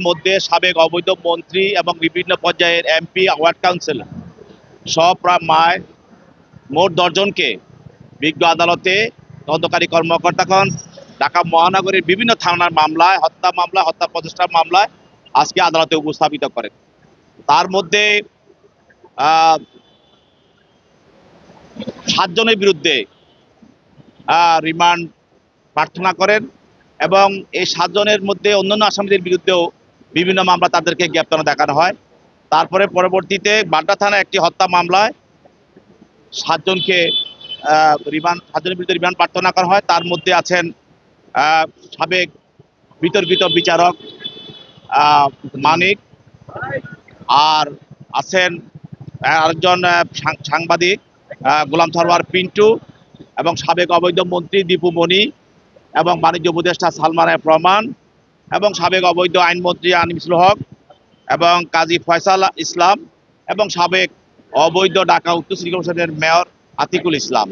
মধ্যে সাবেক অবৈধ মন্ত্রী এবং বিভিন্ন পর্যায়ের এমপি, ওয়ার্ড কাউন্সিলর সব প্রায় মোট 10 জনকে বিজ্ঞ আদালতে তদন্তকারী কর্মকর্তাগণ ঢাকা মহানগরীর বিভিন্ন থানার মামলায়, হত্যা মামলা, হত্যা প্রচেষ্টার মামলায় আজকে আদালতে উপস্থাপিত করেন। তার মধ্যে 7 জনের বিরুদ্ধে রিমান্ড প্রার্থনা করেন এবং এই 7 জনের মধ্যে অন্যান্য আসামিদের বিরুদ্ধেও বিভিন্ন মামলা তাদেরকে গ্রেপ্তার দেখানো হয়। তারপরে পরবর্তীতে বাড্ডা থানায় একটি হত্যা মামলায় 7 জনকে 7 জনের বিরুদ্ধে রিমান্ড প্রার্থনা করা হয়। তার মধ্যে আছেন সাবেক বিতর্কিত বিচারক মানিক, আর আছেন আরেকজন সাংবাদিক গোলাম সরওয়ার পিন্টু, এবং সাবেক অবৈধ মন্ত্রী দীপু মনি, এবং বাণিজ্য উপদেষ্টা সালমান এফ রহমান, এবং সাবেক অবৈধ আইনমন্ত্রী আনিসুল হক এবং কাজী ফয়সাল ইসলাম, এবং সাবেক অবৈধ ঢাকা উত্তর সিটি কর্পোরেশনের মেয়র আতিকুল ইসলাম।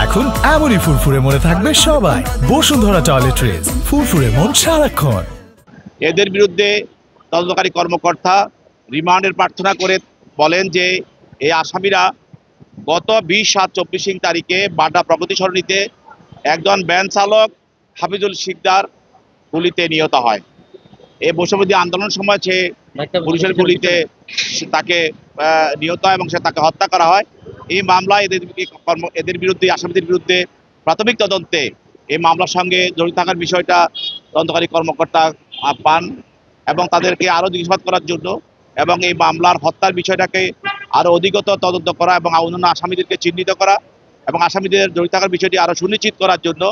এখন এমনই ফুরফুরে মনে থাকবে সবাই। বসুন্ধরা টয়লেট্রিজ, ফুরফুরে মন সারাক্ষণ। এদের বিরুদ্ধে তদন্তকারী কর্মকর্তা রিমান্ডের প্রার্থনা করে বলেন যে এই আসামিরা গত 20/7/24 তারিখে বাড্ডা প্রগতি সরণিতে একজন ভ্যান চালক হাফিজুল শিকদার গুলিতে নিহত হয়। এই বৈষম্যবিরোধী আন্দোলনের সময় সে পুলিশের গুলিতে তাকে নিহত হয় এবং তাকে হত্যা করা হয়। এই মামলায় এদের বিরুদ্ধে, আসামিদের বিরুদ্ধে প্রাথমিক তদন্তে এই মামলার সঙ্গে জড়িত থাকার বিষয়টা তদন্তকারী কর্মকর্তা পান এবং তাদেরকে আরও জিজ্ঞাসাবাদ করার জন্য এবং এই মামলার হত্যার বিষয়টাকে আরও অধিকতর তদন্ত করা এবং অন্যান্য আসামিদেরকে চিহ্নিত করা এবং আসামিদের জড়িত থাকার বিষয়টি আরও সুনিশ্চিত করার জন্য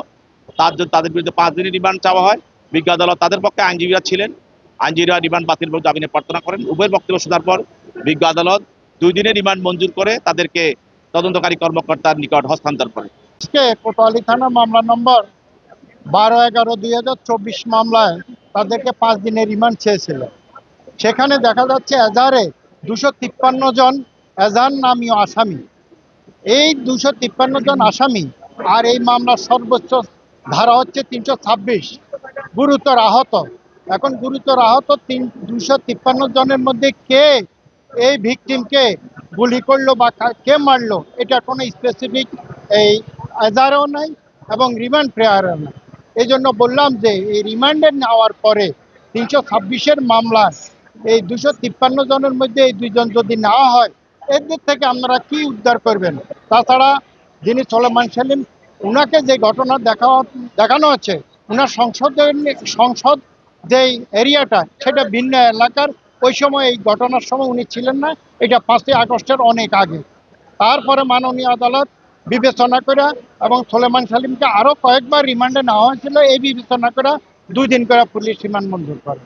তাদের বিরুদ্ধে 5 দিনের রিমান্ড চাওয়া হয়। বিজ্ঞ আদালত তাদের পক্ষে আইনজীবীরা ছিলেন, আইনজীবীরা রিমান্ড বাতিল বলে জামিনের প্রার্থনা করেন। উভয়ের বক্তব্য শোনার পর বিজ্ঞ আদালত 2 দিনের রিমান্ড মঞ্জুর করে তাদেরকে তদন্তকারী কর্মকর্তার নিকট হস্তান্তর করে। কোতোয়ালি থানা মামলা নম্বর 12/11/2024 মামলায় তাদেরকে 5 দিনের রিমান্ড চেয়েছিল। সেখানে দেখা যাচ্ছে এজাহারে 253 জন এজাহার নামীয় আসামি। এই 253 জন আসামি আর এই মামলার সর্বোচ্চ ধারা হচ্ছে 326, গুরুতর আহত। এখন গুরুতর আহত 253 জনের মধ্যে কে এই ভিকটিমকে গুলি করলো বা কে মারলো এটা কোনো স্পেসিফিক এই এজাহারেও নাই এবং রিমান্ড প্রেয়ারও নাই। এই জন্য বললাম যে এই রিমান্ডে নেওয়ার পরে 326-এর মামলা এই 253 জনের মধ্যে এই 2 জন যদি নেওয়া হয়, এদের থেকে আপনারা কি উদ্ধার করবেন? তাছাড়া যিনি সোলেমান সেলিম, উনাকে যে ঘটনা দেখানো হচ্ছে, উনার সংসদ যেই এরিয়াটা সেটা ভিন্ন এলাকার। ওই সময় এই ঘটনার সময় উনি ছিলেন না, এটা 5ই আগস্টের অনেক আগে। তারপরে মাননীয় আদালত বিবেচনা করে এবং সোলেমান সেলিমকে আরও কয়েকবার রিমান্ডে নেওয়া হয়েছিল, এই বিবেচনা করে 2 দিন করে পুলিশ রিমান্ড মঞ্জুর করে।